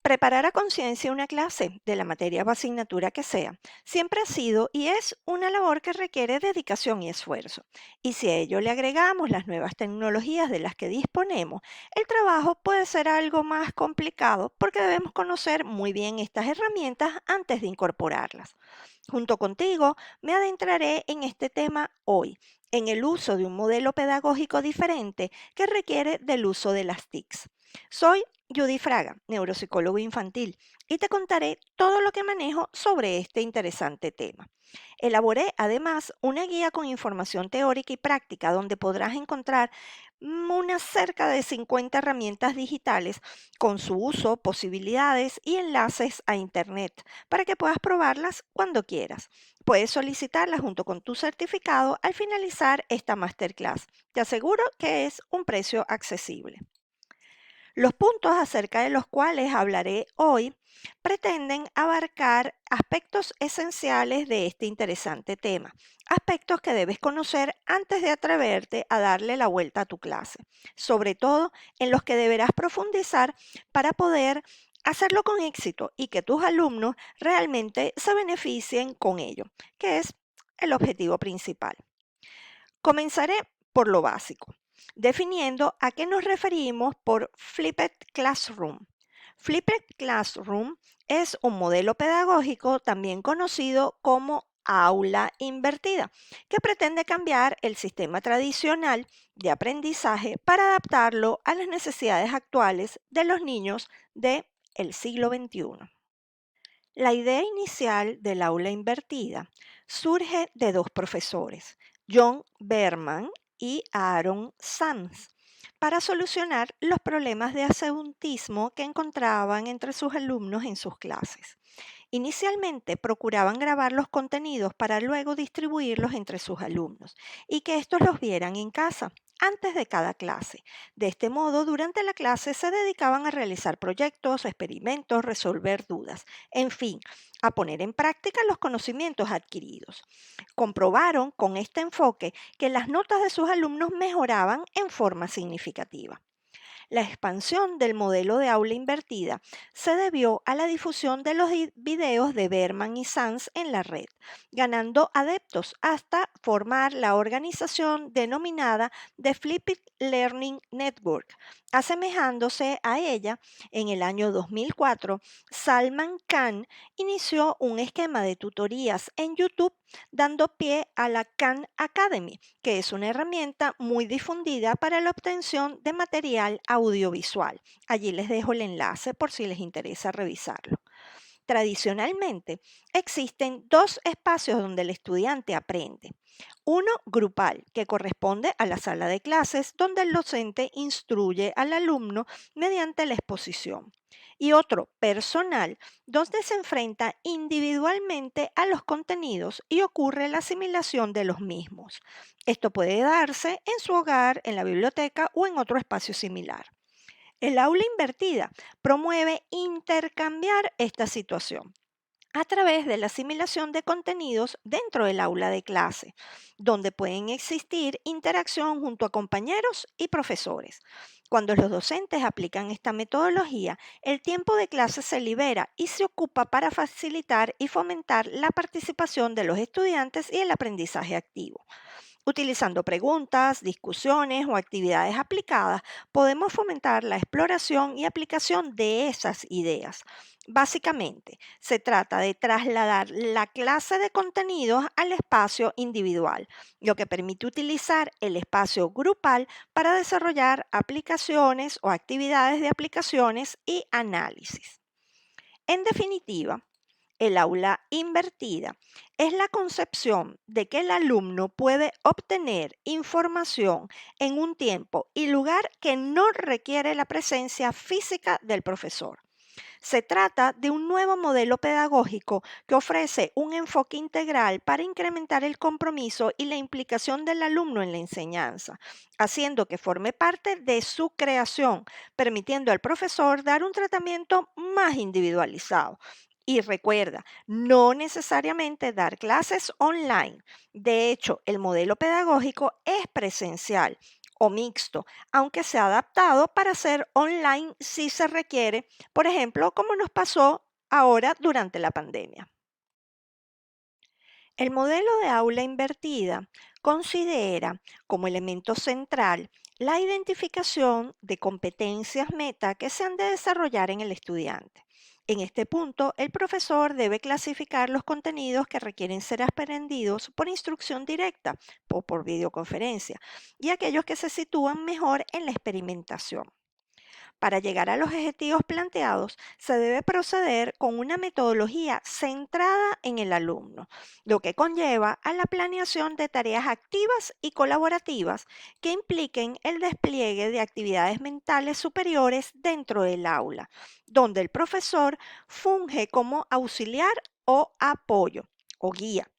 Preparar a conciencia una clase de la materia o asignatura que sea siempre ha sido y es una labor que requiere dedicación y esfuerzo. Y si a ello le agregamos las nuevas tecnologías de las que disponemos, el trabajo puede ser algo más complicado porque debemos conocer muy bien estas herramientas antes de incorporarlas. Junto contigo, me adentraré en este tema hoy, en el uso de un modelo pedagógico diferente que requiere del uso de las TICs. Soy Judy Fraga, neuropsicólogo infantil, y te contaré todo lo que manejo sobre este interesante tema. Elaboré además una guía con información teórica y práctica donde podrás encontrar unas cerca de 50 herramientas digitales con su uso, posibilidades y enlaces a Internet para que puedas probarlas cuando quieras. Puedes solicitarlas junto con tu certificado al finalizar esta masterclass. Te aseguro que es un precio accesible. Los puntos acerca de los cuales hablaré hoy pretenden abarcar aspectos esenciales de este interesante tema, aspectos que debes conocer antes de atreverte a darle la vuelta a tu clase, sobre todo en los que deberás profundizar para poder hacerlo con éxito y que tus alumnos realmente se beneficien con ello, que es el objetivo principal. Comenzaré por lo básico, definiendo a qué nos referimos por Flipped Classroom. Flipped Classroom es un modelo pedagógico también conocido como aula invertida, que pretende cambiar el sistema tradicional de aprendizaje para adaptarlo a las necesidades actuales de los niños del siglo XXI. La idea inicial del aula invertida surge de dos profesores, John Berman y Aaron Sanz, para solucionar los problemas de aseuntismo que encontraban entre sus alumnos en sus clases. Inicialmente procuraban grabar los contenidos para luego distribuirlos entre sus alumnos y que estos los vieran en casa antes de cada clase. De este modo, durante la clase se dedicaban a realizar proyectos, experimentos, resolver dudas, en fin, a poner en práctica los conocimientos adquiridos. Comprobaron con este enfoque que las notas de sus alumnos mejoraban en forma significativa. La expansión del modelo de aula invertida se debió a la difusión de los videos de Berman y Sanz en la red, ganando adeptos hasta formar la organización denominada The Flipped Learning Network. Asemejándose a ella, en el año 2004, Salman Khan inició un esquema de tutorías en YouTube dando pie a la Khan Academy, que es una herramienta muy difundida para la obtención de material audiovisual. Allí les dejo el enlace por si les interesa revisarlo. Tradicionalmente, existen dos espacios donde el estudiante aprende. Uno grupal, que corresponde a la sala de clases, donde el docente instruye al alumno mediante la exposición. Y otro personal, donde se enfrenta individualmente a los contenidos y ocurre la asimilación de los mismos. Esto puede darse en su hogar, en la biblioteca o en otro espacio similar. El aula invertida promueve intercambiar esta situación a través de la asimilación de contenidos dentro del aula de clase, donde pueden existir interacción junto a compañeros y profesores. Cuando los docentes aplican esta metodología, el tiempo de clase se libera y se ocupa para facilitar y fomentar la participación de los estudiantes y el aprendizaje activo. Utilizando preguntas, discusiones o actividades aplicadas, podemos fomentar la exploración y aplicación de esas ideas. Básicamente, se trata de trasladar la clase de contenidos al espacio individual, lo que permite utilizar el espacio grupal para desarrollar aplicaciones o actividades de aplicaciones y análisis. En definitiva, el aula invertida es la concepción de que el alumno puede obtener información en un tiempo y lugar que no requiere la presencia física del profesor. Se trata de un nuevo modelo pedagógico que ofrece un enfoque integral para incrementar el compromiso y la implicación del alumno en la enseñanza, haciendo que forme parte de su creación, permitiendo al profesor dar un tratamiento más individualizado. Y recuerda, no necesariamente dar clases online. De hecho, el modelo pedagógico es presencial o mixto, aunque sea adaptado para ser online si se requiere, por ejemplo, como nos pasó ahora durante la pandemia. El modelo de aula invertida considera como elemento central la identificación de competencias meta que se han de desarrollar en el estudiante. En este punto, el profesor debe clasificar los contenidos que requieren ser aprendidos por instrucción directa o por videoconferencia y aquellos que se sitúan mejor en la experimentación. Para llegar a los objetivos planteados, se debe proceder con una metodología centrada en el alumno, lo que conlleva a la planeación de tareas activas y colaborativas que impliquen el despliegue de actividades mentales superiores dentro del aula, donde el profesor funge como auxiliar o apoyo o guía.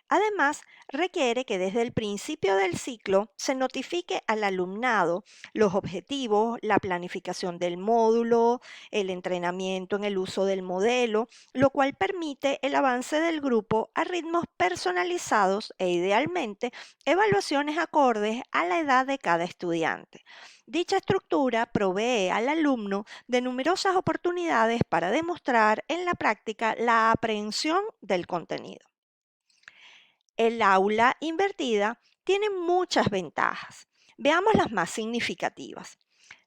Además, requiere que desde el principio del ciclo se notifique al alumnado los objetivos, la planificación del módulo, el entrenamiento en el uso del modelo, lo cual permite el avance del grupo a ritmos personalizados e idealmente evaluaciones acordes a la edad de cada estudiante. Dicha estructura provee al alumno de numerosas oportunidades para demostrar en la práctica la aprehensión del contenido. El aula invertida tiene muchas ventajas. Veamos las más significativas.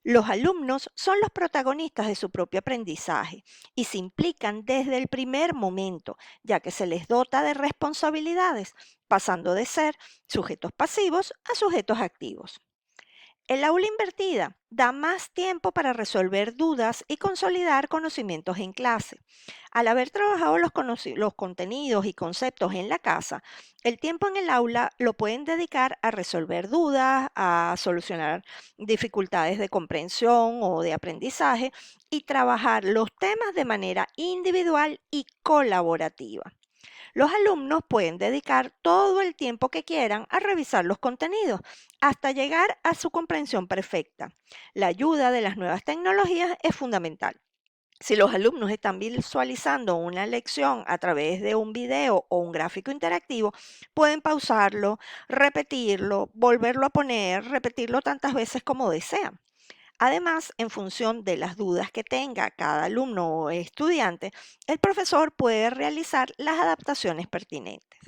Los alumnos son los protagonistas de su propio aprendizaje y se implican desde el primer momento, ya que se les dota de responsabilidades, pasando de ser sujetos pasivos a sujetos activos. El aula invertida da más tiempo para resolver dudas y consolidar conocimientos en clase. Al haber trabajado los contenidos y conceptos en la casa, el tiempo en el aula lo pueden dedicar a resolver dudas, a solucionar dificultades de comprensión o de aprendizaje y trabajar los temas de manera individual y colaborativa. Los alumnos pueden dedicar todo el tiempo que quieran a revisar los contenidos hasta llegar a su comprensión perfecta. La ayuda de las nuevas tecnologías es fundamental. Si los alumnos están visualizando una lección a través de un video o un gráfico interactivo, pueden pausarlo, repetirlo, volverlo a poner, repetirlo tantas veces como desean. Además, en función de las dudas que tenga cada alumno o estudiante, el profesor puede realizar las adaptaciones pertinentes.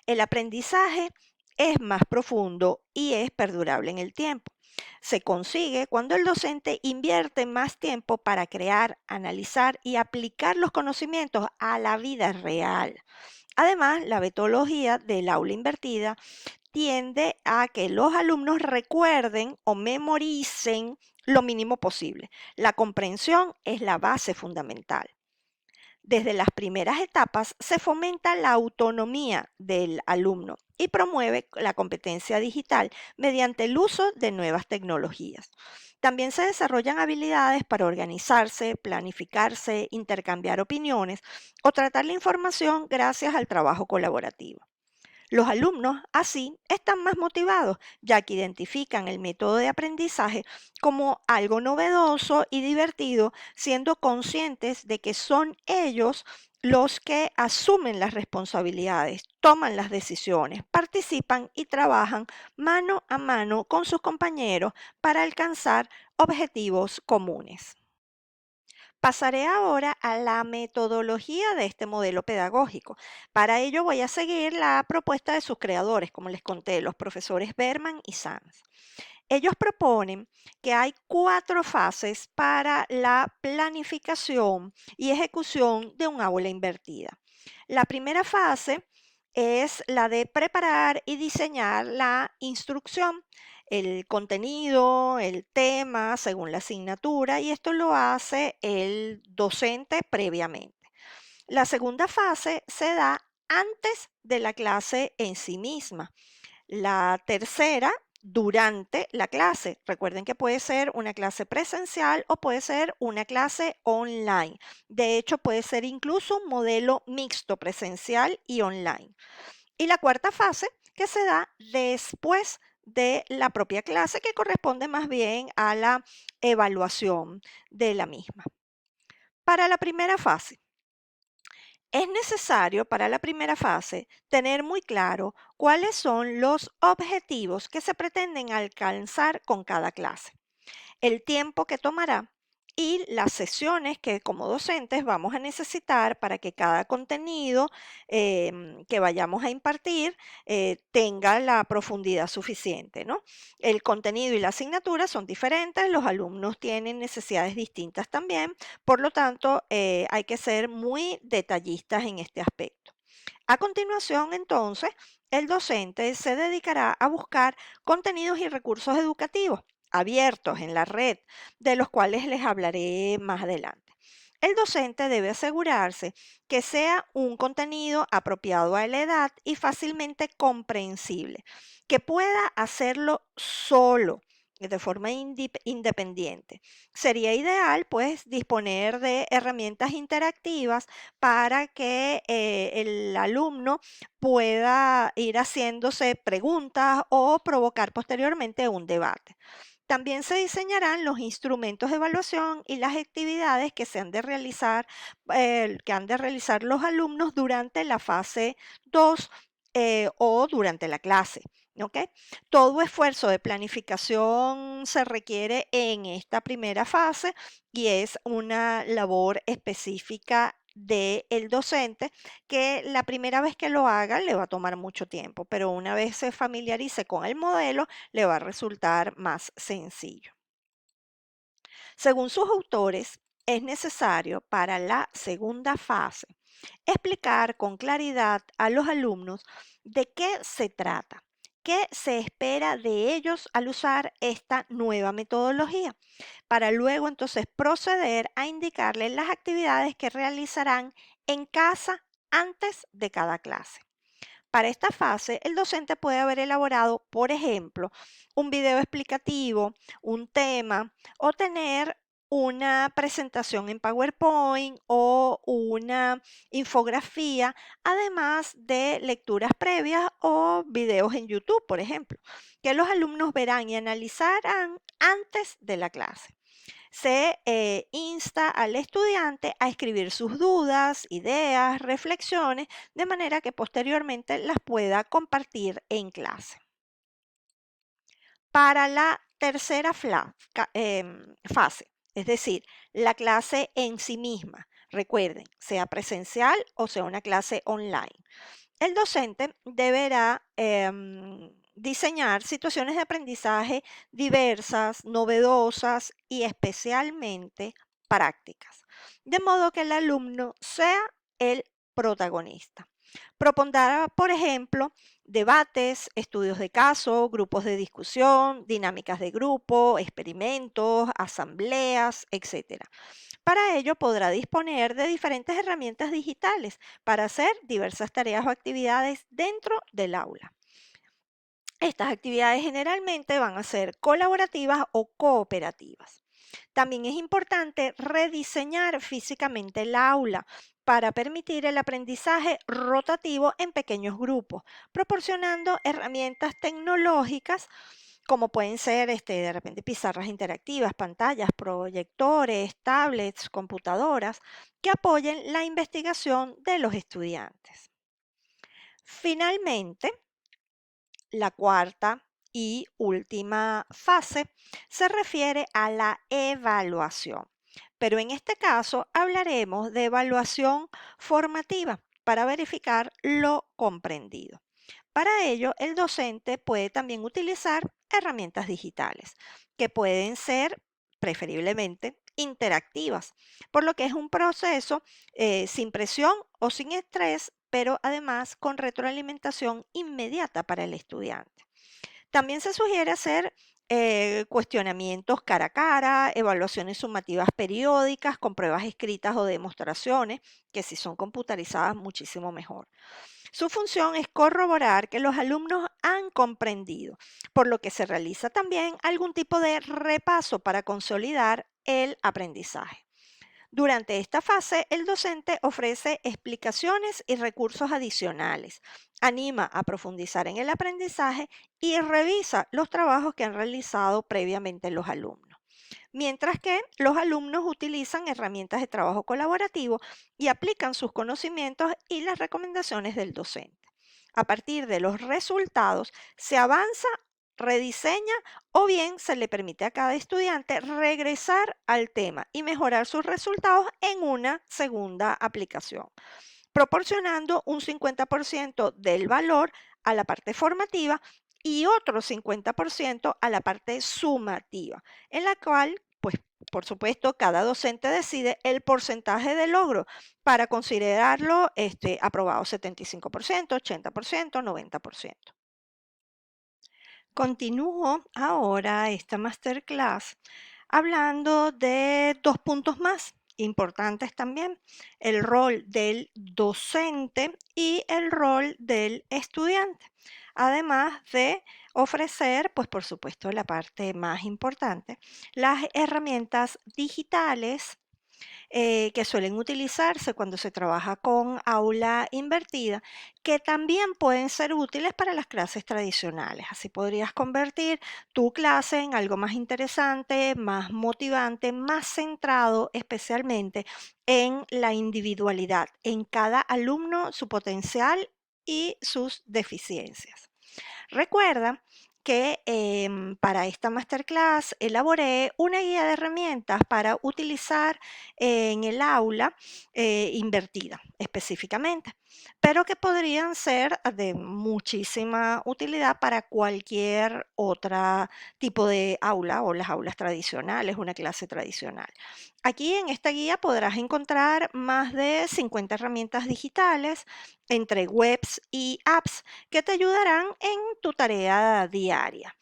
El aprendizaje es más profundo y es perdurable en el tiempo. Se consigue cuando el docente invierte más tiempo para crear, analizar y aplicar los conocimientos a la vida real. Además, la metodología del aula invertida tiende a que los alumnos recuerden o memoricen lo mínimo posible. La comprensión es la base fundamental. Desde las primeras etapas se fomenta la autonomía del alumno y promueve la competencia digital mediante el uso de nuevas tecnologías. También se desarrollan habilidades para organizarse, planificarse, intercambiar opiniones o tratar la información gracias al trabajo colaborativo. Los alumnos así están más motivados, ya que identifican el método de aprendizaje como algo novedoso y divertido, siendo conscientes de que son ellos los que asumen las responsabilidades, toman las decisiones, participan y trabajan mano a mano con sus compañeros para alcanzar objetivos comunes. Pasaré ahora a la metodología de este modelo pedagógico. Para ello voy a seguir la propuesta de sus creadores, como les conté, los profesores Berman y Sanz. Ellos proponen que hay 4 fases para la planificación y ejecución de un aula invertida. La primera fase es la de preparar y diseñar la instrucción, el contenido, el tema, según la asignatura, y esto lo hace el docente previamente. La segunda fase se da antes de la clase en sí misma. La tercera, durante la clase. Recuerden que puede ser una clase presencial o puede ser una clase online. De hecho, puede ser incluso un modelo mixto presencial y online. Y la cuarta fase que se da después de la propia clase, que corresponde más bien a la evaluación de la misma. Para la primera fase, Es necesario para la primera fase tener muy claro cuáles son los objetivos que se pretenden alcanzar con cada clase, el tiempo que tomará y las sesiones que como docentes vamos a necesitar para que cada contenido que vayamos a impartir tenga la profundidad suficiente, ¿no? El contenido y la asignatura son diferentes, los alumnos tienen necesidades distintas también, por lo tanto hay que ser muy detallistas en este aspecto. A continuación, entonces, el docente se dedicará a buscar contenidos y recursos educativos abiertos en la red, de los cuales les hablaré más adelante. El docente debe asegurarse que sea un contenido apropiado a la edad y fácilmente comprensible, que pueda hacerlo solo, de forma independiente. Sería ideal, pues, disponer de herramientas interactivas para que el alumno pueda ir haciéndose preguntas o provocar posteriormente un debate. También se diseñarán los instrumentos de evaluación y las actividades que se han de realizar, que han de realizar los alumnos durante la fase 2 o durante la clase. ¿Ok? Todo esfuerzo de planificación se requiere en esta primera fase y es una labor específica del docente que la primera vez que lo haga le va a tomar mucho tiempo, pero una vez se familiarice con el modelo, le va a resultar más sencillo. Según sus autores, es necesario para la segunda fase explicar con claridad a los alumnos de qué se trata, qué se espera de ellos al usar esta nueva metodología, para luego entonces proceder a indicarles las actividades que realizarán en casa antes de cada clase. Para esta fase, el docente puede haber elaborado, por ejemplo, un video explicativo, un tema o tener una presentación en PowerPoint o una infografía, además de lecturas previas o videos en YouTube, por ejemplo, que los alumnos verán y analizarán antes de la clase. Se insta al estudiante a escribir sus dudas, ideas, reflexiones, de manera que posteriormente las pueda compartir en clase. Para la tercera fase, es decir, la clase en sí misma, recuerden, sea presencial o sea una clase online. El docente deberá diseñar situaciones de aprendizaje diversas, novedosas y especialmente prácticas, de modo que el alumno sea el protagonista. Propondrá, por ejemplo, debates, estudios de caso, grupos de discusión, dinámicas de grupo, experimentos, asambleas, etc. Para ello podrá disponer de diferentes herramientas digitales para hacer diversas tareas o actividades dentro del aula. Estas actividades generalmente van a ser colaborativas o cooperativas. También es importante rediseñar físicamente el aula para permitir el aprendizaje rotativo en pequeños grupos, proporcionando herramientas tecnológicas como pueden ser de repente pizarras interactivas, pantallas, proyectores, tablets, computadoras, que apoyen la investigación de los estudiantes. Finalmente, la cuarta y última fase se refiere a la evaluación, pero en este caso hablaremos de evaluación formativa para verificar lo comprendido. Para ello, el docente puede también utilizar herramientas digitales que pueden ser preferiblemente interactivas, por lo que es un proceso sin presión o sin estrés, pero además con retroalimentación inmediata para el estudiante. También se sugiere hacer cuestionamientos cara a cara, evaluaciones sumativas periódicas con pruebas escritas o demostraciones, que si son computarizadas muchísimo mejor. Su función es corroborar que los alumnos han comprendido, por lo que se realiza también algún tipo de repaso para consolidar el aprendizaje. Durante esta fase, el docente ofrece explicaciones y recursos adicionales, anima a profundizar en el aprendizaje y revisa los trabajos que han realizado previamente los alumnos. mientras que los alumnos utilizan herramientas de trabajo colaborativo y aplican sus conocimientos y las recomendaciones del docente. A partir de los resultados, se avanza, rediseña o bien se le permite a cada estudiante regresar al tema y mejorar sus resultados en una segunda aplicación, proporcionando un 50% del valor a la parte formativa y otro 50% a la parte sumativa, en la cual, pues, por supuesto, cada docente decide el porcentaje de logro para considerarlo aprobado 75%, 80%, 90%. Continúo ahora esta masterclass hablando de dos puntos más importantes también: el rol del docente y el rol del estudiante. Además de ofrecer, pues por supuesto, la parte más importante, las herramientas digitales que suelen utilizarse cuando se trabaja con aula invertida, que también pueden ser útiles para las clases tradicionales. Así podrías convertir tu clase en algo más interesante, más motivante, más centrado especialmente en la individualidad, en cada alumno, su potencial y sus deficiencias. Recuerda que para esta masterclass elaboré una guía de herramientas para utilizar en el aula invertida específicamente, pero que podrían ser de muchísima utilidad para cualquier otro tipo de aula o las aulas tradicionales, una clase tradicional. Aquí en esta guía podrás encontrar más de 50 herramientas digitales entre webs y apps que te ayudarán en tu tarea diaria.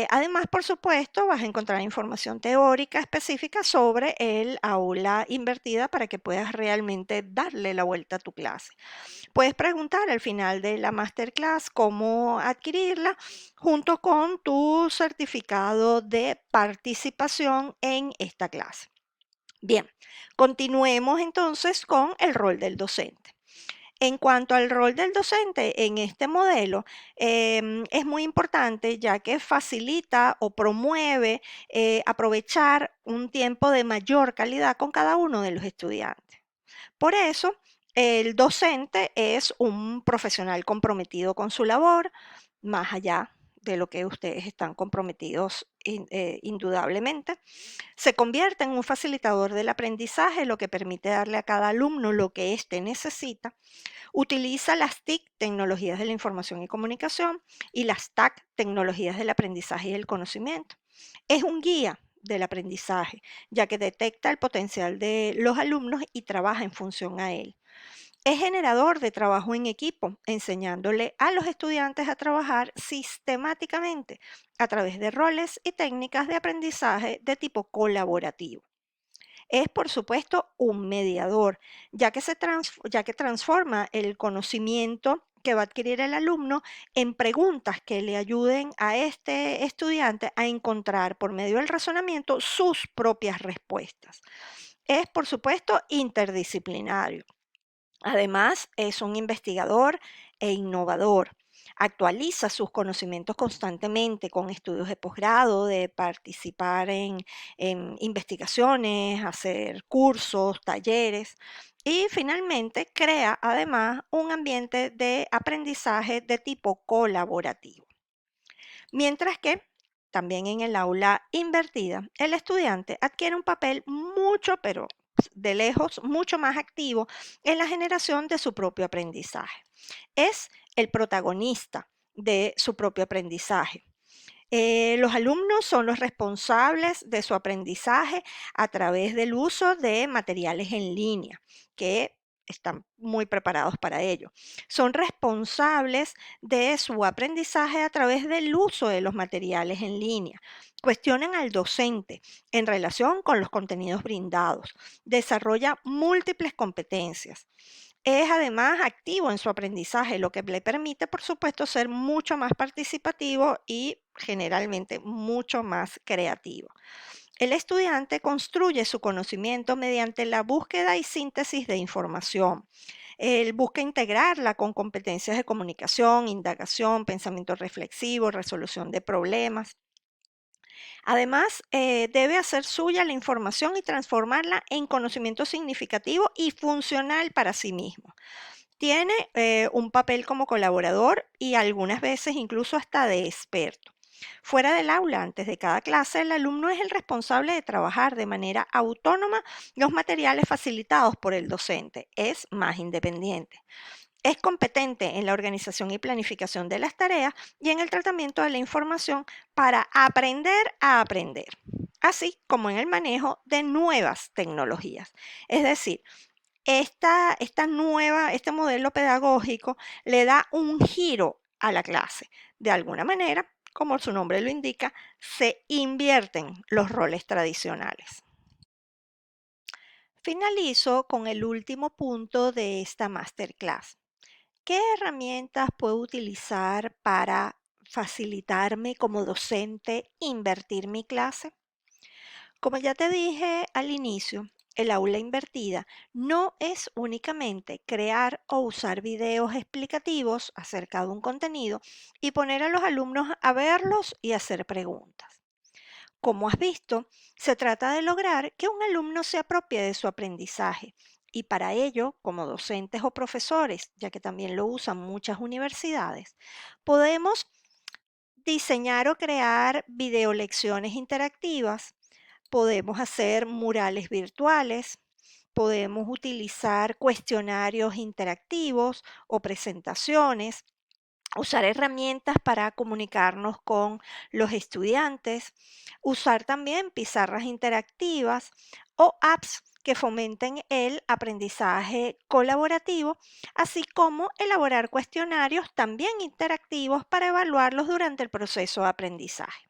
Además, por supuesto, vas a encontrar información teórica específica sobre el aula invertida para que puedas realmente darle la vuelta a tu clase. Puedes preguntar al final de la masterclass cómo adquirirla junto con tu certificado de participación en esta clase. Bien, continuemos entonces con el rol del docente. En cuanto al rol del docente en este modelo, es muy importante ya que facilita o promueve aprovechar un tiempo de mayor calidad con cada uno de los estudiantes. Por eso, el docente es un profesional comprometido con su labor, más allá de lo que ustedes están comprometidos indudablemente. Se convierte en un facilitador del aprendizaje, lo que permite darle a cada alumno lo que éste necesita. Utiliza las TIC, tecnologías de la información y comunicación, y las TAC, tecnologías del aprendizaje y el conocimiento. Es un guía del aprendizaje, ya que detecta el potencial de los alumnos y trabaja en función a él. Es generador de trabajo en equipo, enseñándole a los estudiantes a trabajar sistemáticamente a través de roles y técnicas de aprendizaje de tipo colaborativo. Es, por supuesto, un mediador, ya que transforma el conocimiento que va a adquirir el alumno en preguntas que le ayuden a este estudiante a encontrar por medio del razonamiento sus propias respuestas. Es, por supuesto, interdisciplinario. Además, es un investigador e innovador. Actualiza sus conocimientos constantemente con estudios de posgrado, de participar en investigaciones, hacer cursos, talleres y finalmente crea además un ambiente de aprendizaje de tipo colaborativo. Mientras que también en el aula invertida, el estudiante adquiere un papel mucho, pero de lejos, mucho más activo en la generación de su propio aprendizaje. Es el protagonista de su propio aprendizaje. Los alumnos son los responsables de su aprendizaje a través del uso de materiales en línea, que están muy preparados para ello. Son responsables de su aprendizaje a través del uso de los materiales en línea. Cuestionan al docente en relación con los contenidos brindados. Desarrolla múltiples competencias. Es además activo en su aprendizaje, lo que le permite, por supuesto, ser mucho más participativo y generalmente mucho más creativo. El estudiante construye su conocimiento mediante la búsqueda y síntesis de información. Él busca integrarla con competencias de comunicación, indagación, pensamiento reflexivo, resolución de problemas. Además, debe hacer suya la información y transformarla en conocimiento significativo y funcional para sí mismo. Tiene un papel como colaborador y algunas veces incluso hasta de experto. Fuera del aula, antes de cada clase, el alumno es el responsable de trabajar de manera autónoma los materiales facilitados por el docente. Es más independiente. Es competente en la organización y planificación de las tareas y en el tratamiento de la información para aprender a aprender, así como en el manejo de nuevas tecnologías. Es decir, este modelo pedagógico le da un giro a la clase. De alguna manera, como su nombre lo indica, se invierten los roles tradicionales. Finalizo con el último punto de esta masterclass. ¿Qué herramientas puedo utilizar para facilitarme como docente invertir mi clase? Como ya te dije al inicio, el aula invertida no es únicamente crear o usar videos explicativos acerca de un contenido y poner a los alumnos a verlos y hacer preguntas. Como has visto, se trata de lograr que un alumno se apropie de su aprendizaje y para ello, como docentes o profesores, ya que también lo usan muchas universidades, podemos diseñar o crear videolecciones interactivas, podemos hacer murales virtuales, podemos utilizar cuestionarios interactivos o presentaciones, usar herramientas para comunicarnos con los estudiantes, usar también pizarras interactivas o apps que fomenten el aprendizaje colaborativo, así como elaborar cuestionarios también interactivos para evaluarlos durante el proceso de aprendizaje.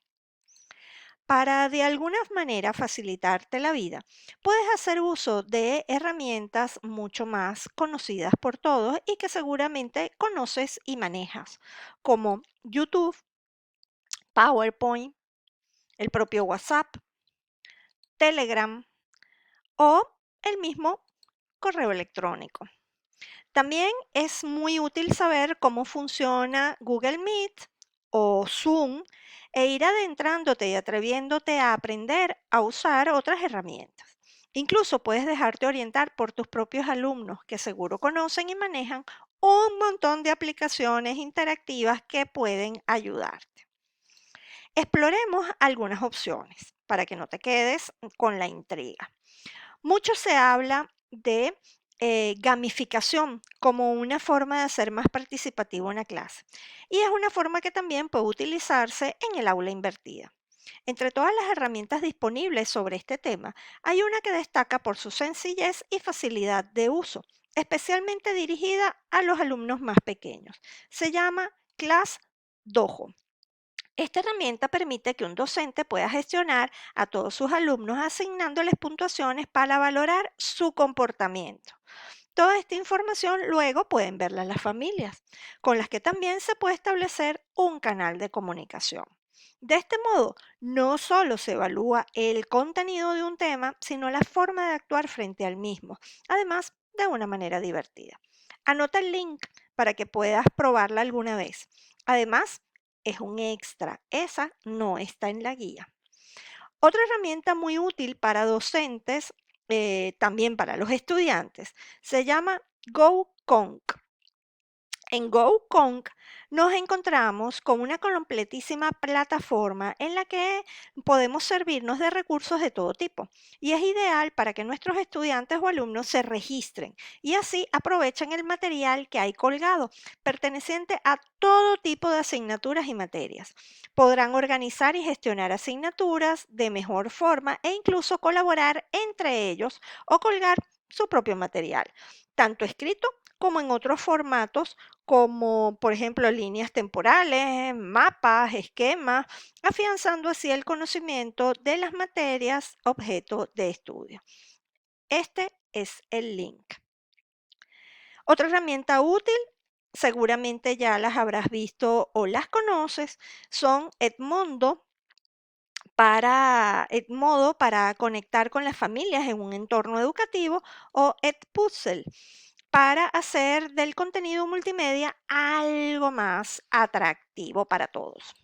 Para de alguna manera facilitarte la vida, puedes hacer uso de herramientas mucho más conocidas por todos y que seguramente conoces y manejas, como YouTube, PowerPoint, el propio WhatsApp, Telegram o el mismo correo electrónico. También es muy útil saber cómo funciona Google Meet o Zoom e ir adentrándote y atreviéndote a aprender a usar otras herramientas. Incluso puedes dejarte orientar por tus propios alumnos que seguro conocen y manejan un montón de aplicaciones interactivas que pueden ayudarte. Exploremos algunas opciones para que no te quedes con la intriga. Mucho se habla de gamificación como una forma de hacer más participativo una clase. Y es una forma que también puede utilizarse en el aula invertida. Entre todas las herramientas disponibles sobre este tema, hay una que destaca por su sencillez y facilidad de uso, especialmente dirigida a los alumnos más pequeños. Se llama Class Dojo. Esta herramienta permite que un docente pueda gestionar a todos sus alumnos asignándoles puntuaciones para valorar su comportamiento. Toda esta información luego pueden verla las familias, con las que también se puede establecer un canal de comunicación. De este modo, no solo se evalúa el contenido de un tema, sino la forma de actuar frente al mismo, además de una manera divertida. Anota el link para que puedas probarla alguna vez. Además, es un extra, esa no está en la guía. Otra herramienta muy útil para docentes, también para los estudiantes, se llama GoConc. En GoConc nos encontramos con una completísima plataforma en la que podemos servirnos de recursos de todo tipo y es ideal para que nuestros estudiantes o alumnos se registren y así aprovechen el material que hay colgado, perteneciente a todo tipo de asignaturas y materias. Podrán organizar y gestionar asignaturas de mejor forma e incluso colaborar entre ellos o colgar su propio material, tanto escrito como en otros formatos como por ejemplo líneas temporales, mapas, esquemas, afianzando así el conocimiento de las materias objeto de estudio. Este es el link. Otra herramienta útil, seguramente ya las habrás visto o las conoces, son Edmodo para conectar con las familias en un entorno educativo o Edpuzzle para hacer del contenido multimedia algo más atractivo para todos.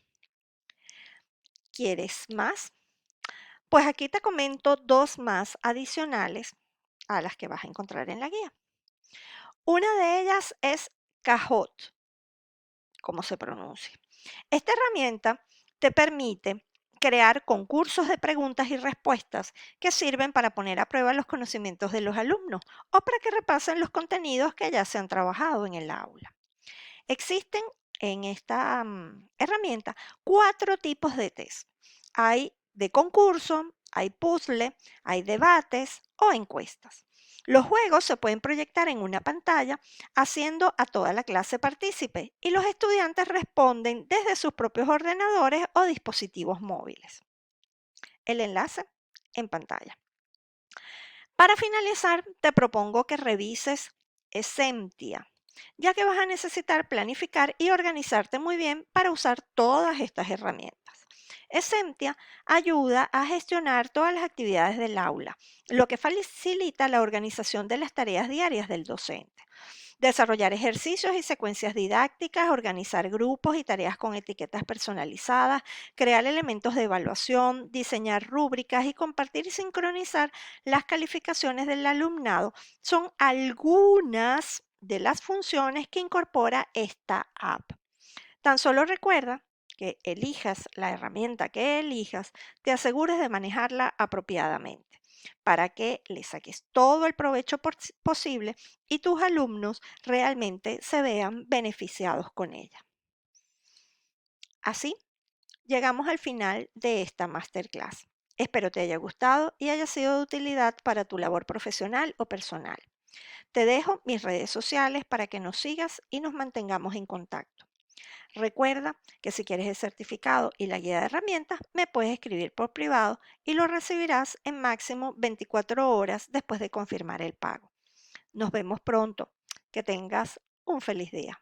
¿Quieres más? Pues aquí te comento dos más adicionales a las que vas a encontrar en la guía. Una de ellas es Kahoot, como se pronuncia. Esta herramienta te permite crear concursos de preguntas y respuestas que sirven para poner a prueba los conocimientos de los alumnos o para que repasen los contenidos que ya se han trabajado en el aula. Existen en esta herramienta cuatro tipos de test. Hay de concurso, hay puzzle, hay debates o encuestas. Los juegos se pueden proyectar en una pantalla haciendo a toda la clase partícipe y los estudiantes responden desde sus propios ordenadores o dispositivos móviles. El enlace en pantalla. Para finalizar, te propongo que revises Esemptia, ya que vas a necesitar planificar y organizarte muy bien para usar todas estas herramientas. Esemptia ayuda a gestionar todas las actividades del aula, lo que facilita la organización de las tareas diarias del docente. Desarrollar ejercicios y secuencias didácticas, organizar grupos y tareas con etiquetas personalizadas, crear elementos de evaluación, diseñar rúbricas y compartir y sincronizar las calificaciones del alumnado son algunas de las funciones que incorpora esta app. Tan solo recuerda que elijas la herramienta que elijas, te asegures de manejarla apropiadamente para que le saques todo el provecho posible y tus alumnos realmente se vean beneficiados con ella. Así, llegamos al final de esta masterclass. Espero te haya gustado y haya sido de utilidad para tu labor profesional o personal. Te dejo mis redes sociales para que nos sigas y nos mantengamos en contacto. Recuerda que si quieres el certificado y la guía de herramientas, me puedes escribir por privado y lo recibirás en máximo 24 horas después de confirmar el pago. Nos vemos pronto. Que tengas un feliz día.